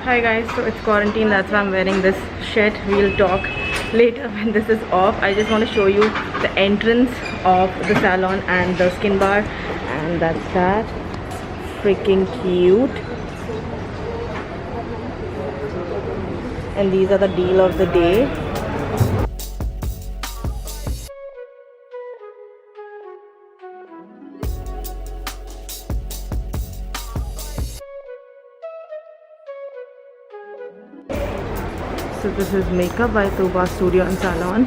Hi guys, so it's quarantine, that's why I'm wearing this shirt. We'll talk later when this is off. I just want to show you the entrance of the salon and the skin bar, and that's that. Freaking cute. And these are the deal of the day. So this is makeup by Tuba Studio and Salon,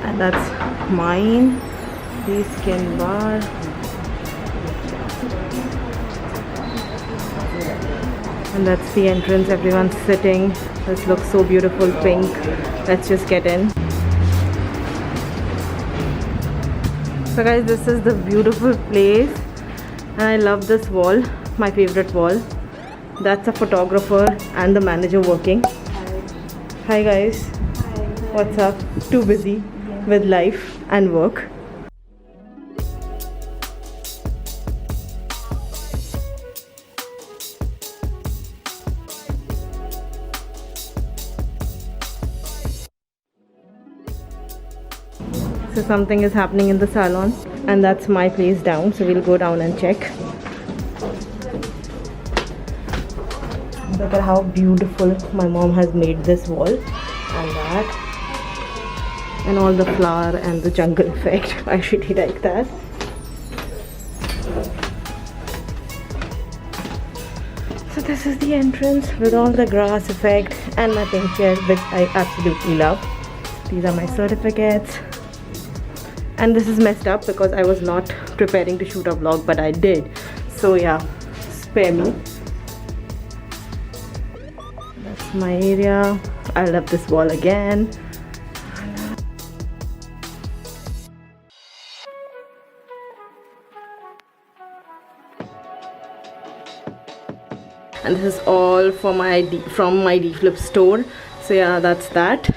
and that's mine. The skin bar. And that's the entrance. Everyone's sitting. This looks so beautiful, pink. Let's just get in. So guys, this is the beautiful place, and I love this wall, my favorite wall. That's a photographer and the manager working. Hi guys. Hi. What's up? Too busy with life and work. So something is happening in the salon, and that's my place down, so we'll go down and check. Look at how beautiful my mom has made this wall, and that, and all the flower and the jungle effect. I really like that. So this is the entrance with all the grass effect and my pink chair, which I absolutely love. These are my certificates. And this is messed up because I was not preparing to shoot a vlog, but I did. So yeah, spare me. That's my area. I love this wall again. And this is all for from my D-Flip store. So yeah, that's that.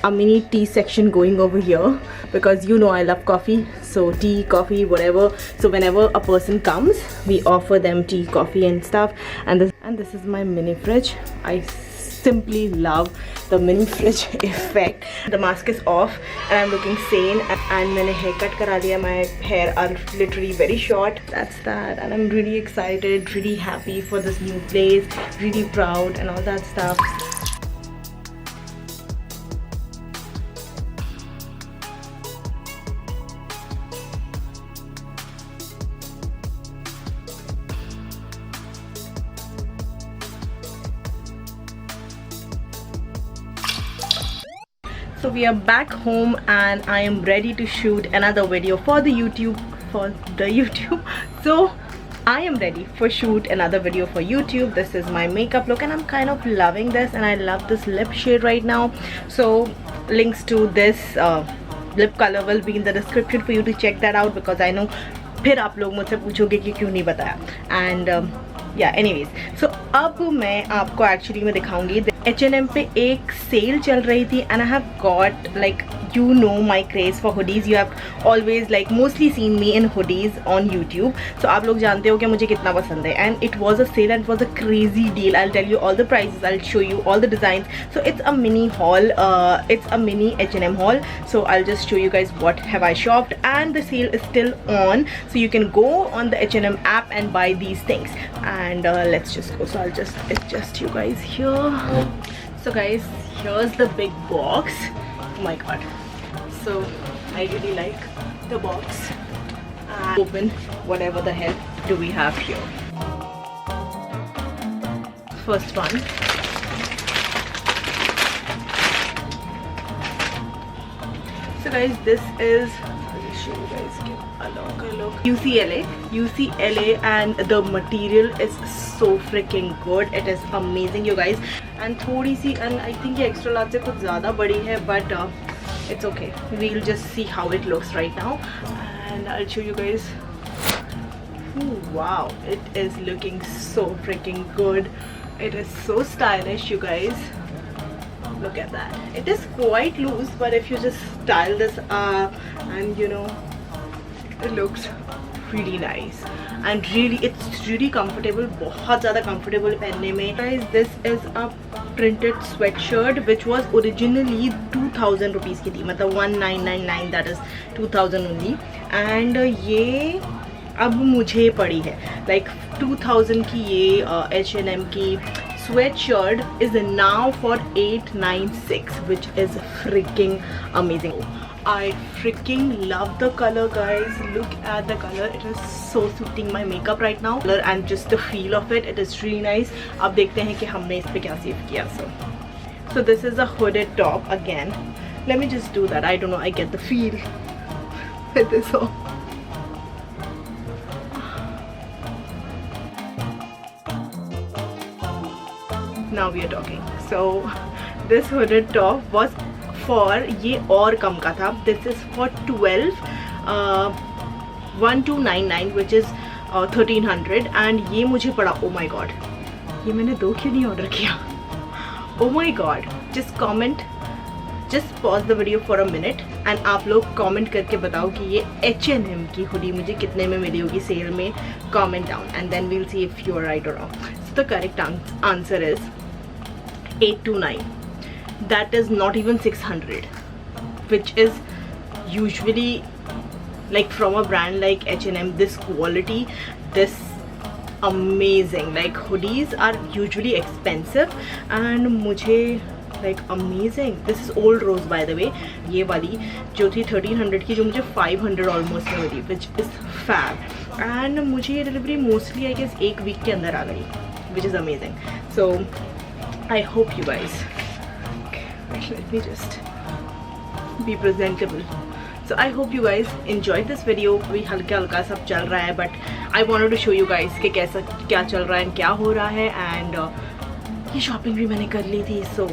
A mini tea section going over here because you know I love coffee, so tea, coffee, whatever. So whenever a person comes, we offer them tea, coffee and stuff. And this is my mini fridge. I simply love the mini fridge effect. The mask is off and I'm looking sane, and मैंने haircut करा लिया. My hair are literally very short. That's that, and I'm really excited, really happy for this new place, really proud and all that stuff. So we are back home and I am ready to shoot another video for the YouTube. So I am ready for shoot another video for YouTube. This is my makeup look and I'm kind of loving this, and I love this lip shade right now. So links to this lip color will be in the description for you to check that out, because I know फिर आप लोग मुझसे पूछोगे कि क्यों नहीं बताया. And yeah, anyways, so अब मैं आपको actually मैं दिखाऊंगी. H&M पे एक सेल चल रही थी and I have got, like, you know my craze for hoodies. You have always like mostly seen me in hoodies on YouTube. So आप लोग जानते हो कि मुझे कितना पसंद है. And it was a sale and it was a crazy deal. I'll tell you all the prices. I'll show you all the designs. So it's a mini haul. It's a mini H&M haul. So I'll just show you guys what have I shopped. And the sale is still on. So you can go on the H&M app and buy these things. And let's just go. So I'll just adjust you guys here. So guys, here's the big box. Oh my god. So I really like the box. Open whatever the hell do we have here. First one. So guys, this is, I'll show you guys, give a look. UCLA, and the material is so freaking good. It is amazing, you guys. And थोड़ी सी, and I think ये extra large से कुछ ज़्यादा बड़ी है, but it's okay. We'll just see how it looks right now, and I'll show you guys. Ooh, wow, it is looking so freaking good. It is so stylish, you guys. Look at that. It is quite loose, but if you just style this up, and you know, it looks really nice and really it's really comfortable, बहुत ज़्यादा comfortable पहनने में. Guys, this is a printed sweatshirt which was originally 2000 rupees की थी, मतलब 1999, that is 2000 only. And ये अब मुझे पड़ी है like 2000 की ये H&M की sweatshirt is now for 896, which is freaking amazing. I freaking love the color, guys. Look at the color. It is so suiting my makeup right now. Color and just the feel of it. It is really nice. अब देखते हैं कि हमने इस पे क्या save किया. So this is a hooded top again. Let me just do that. I don't know. I get the feel with this all. Now we are talking. So this hooded top was for ये और कम का था. This is for 1299 which is 1300 and ये मुझे पड़ा. Oh my god, ये मैंने 2 क्यों नहीं ऑर्डर किया? Oh my god, just comment, just pause the video for a minute and आप लोग comment करके बताओ कि ये H&M की हुडी मुझे कितने में मिली होगी सेल में. Comment down and then we'll see if you are right or wrong. So the correct answer is 829. That is not even 600, which is usually like from a brand like H&M, this quality, this amazing. Like hoodies are usually expensive and मुझे like amazing. This is Old Rose by the way. ये वाली जो थी 1300 की, जो मुझे 500 almost में मिली, which is fab. And मुझे ये delivery mostly I guess 1 week के अंदर आ गई, which is amazing. So I hope you guys. Let me just be presentable. So I hope you guys enjoyed this video. अभी हल्का हल्का सब चल रहा है, but I wanted to show you guys कि कैसा क्या चल रहा है and क्या हो रहा है. And ये शॉपिंग भी मैंने कर ली थी, so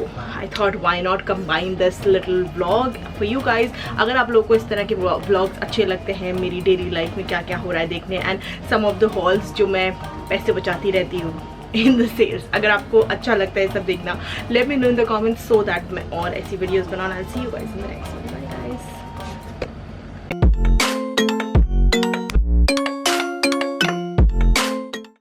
I thought why not combine this little vlog for you guys. अगर आप लोगों को इस तरह के vlogs अच्छे लगते हैं, मेरी डेली लाइफ में क्या क्या हो रहा है देखने, and some of the hauls जो मैं पैसे बचाती रहती हूँ in the sales, अगर आपको अच्छा लगता है सब देखना, let me know in the comments so that मैं और ऐसी videos banana. I'll see you guys in the next one.